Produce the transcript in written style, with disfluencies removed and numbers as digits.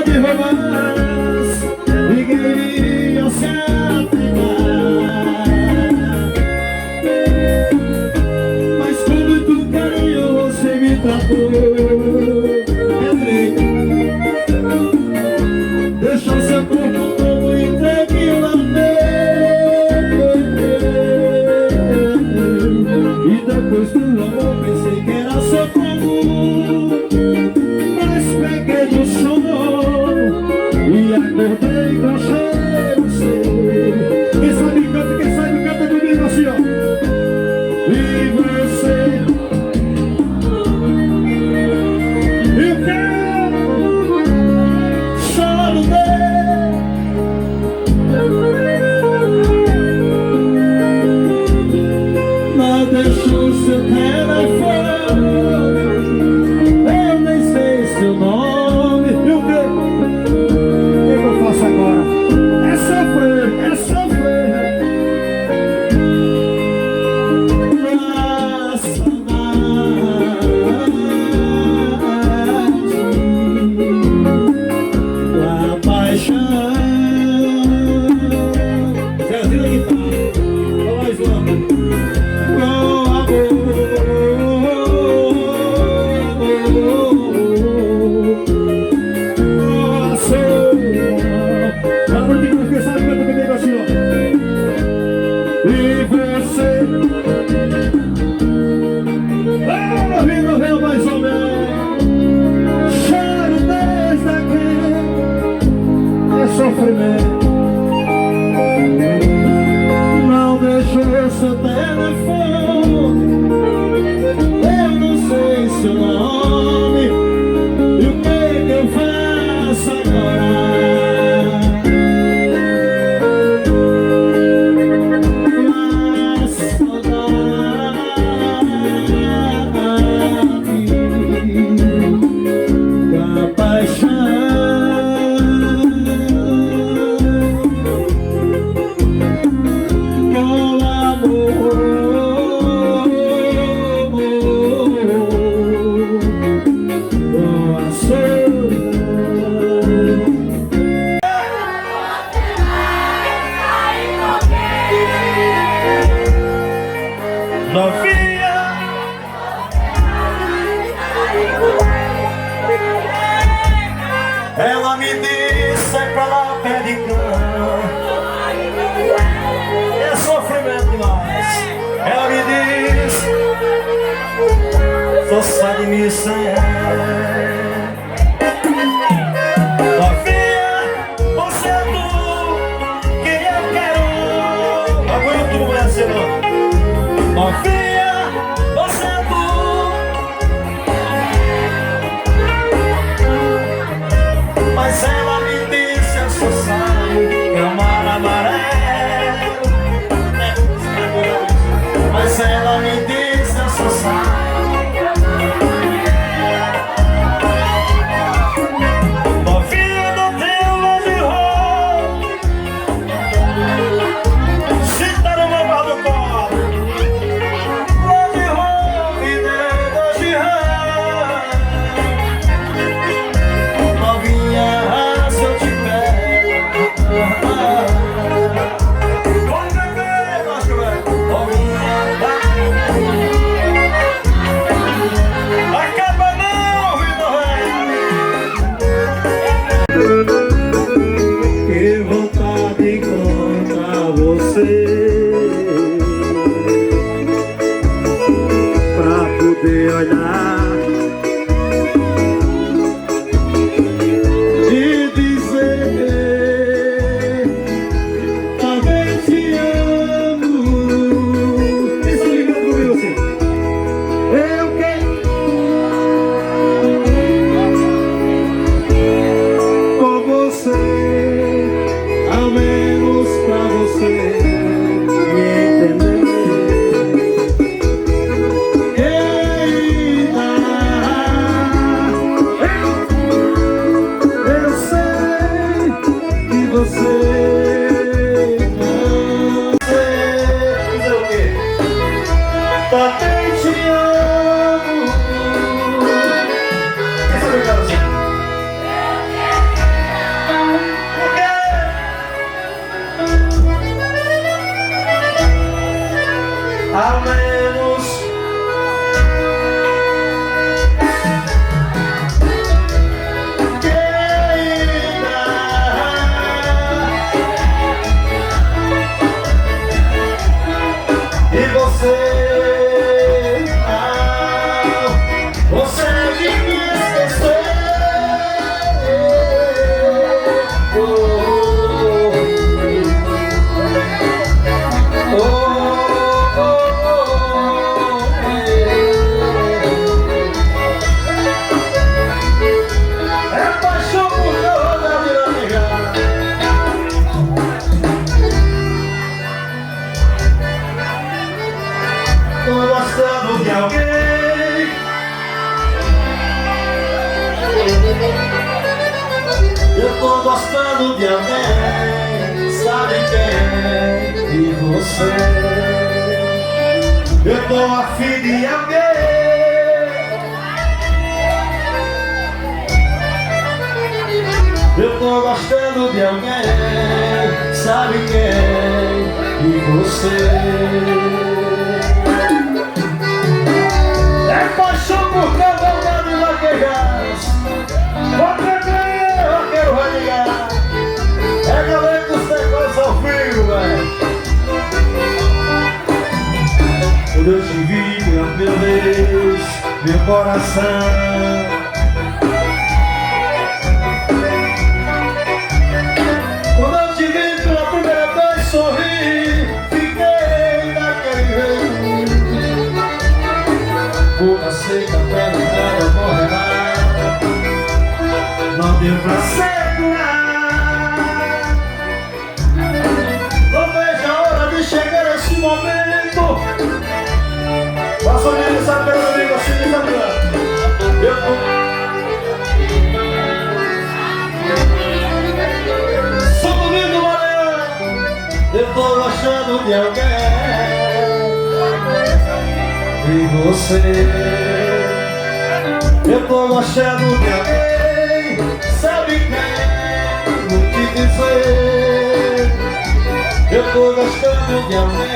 de romance, ninguém iria se apegar. Mas com muito carinho você me tratou. Deixou seu corpo todo entregue lá dentro. E depois do amor pensei que era só comum, mas peguei no sono e acordei com cheiro seu. Quem sabe canta comigo assim, ó. E você, e o que? Choro não deixo seu telefone, eu nem sei seu nome. E o que? O que eu faço agora? É sofrer, é sofrer. A saudade, a paixão. Zezinho da guitarra, olha lá, João. E você, ouvindo meu mais ou menos, choro desde aqui, é sofrimento. Não deixou seu telefone, eu não sei seu nome. E o que eu faço agora? Novinha, ela me disse sai pra lá, pé de cama. É sofrimento demais. Ela me disse só sai de mim sem ela. Novinha, você é tu que eu quero. Agora tu vai ser não. Novinha, você é tu. Mas ela me disse eu só saio que é o mar amarelo. Mas ela me disse eu só saio. Novinha, não tenho mais de roupa. Se tá no meu bar do colo, novinha. Eu tô gostando de alguém, sabe quem? De você. Eu tô afim de alguém. Eu tô gostando de alguém, sabe quem? De você. É paixão por cavalo de vaquejas. Vou beber, vaqueiro vai ligar. É galera dos negócios ao vivo, velho. Quando eu te vi pela primeira vez, meu coração. Quando eu te vi pela primeira vez, sorri, fiquei daquele jeito. Boca seca, pela nada morrerá. Não deu pra segurar. Não vejo a hora de chegar esse momento. Passou de mim, sabe, meus amigos, assim, de família. Eu sou domingo, Maranhão. Eu tô gostando de alguém. E você. Eu tô gostando de alguém. Sabe quem? Vou te dizer. Eu tô gostando de alguém.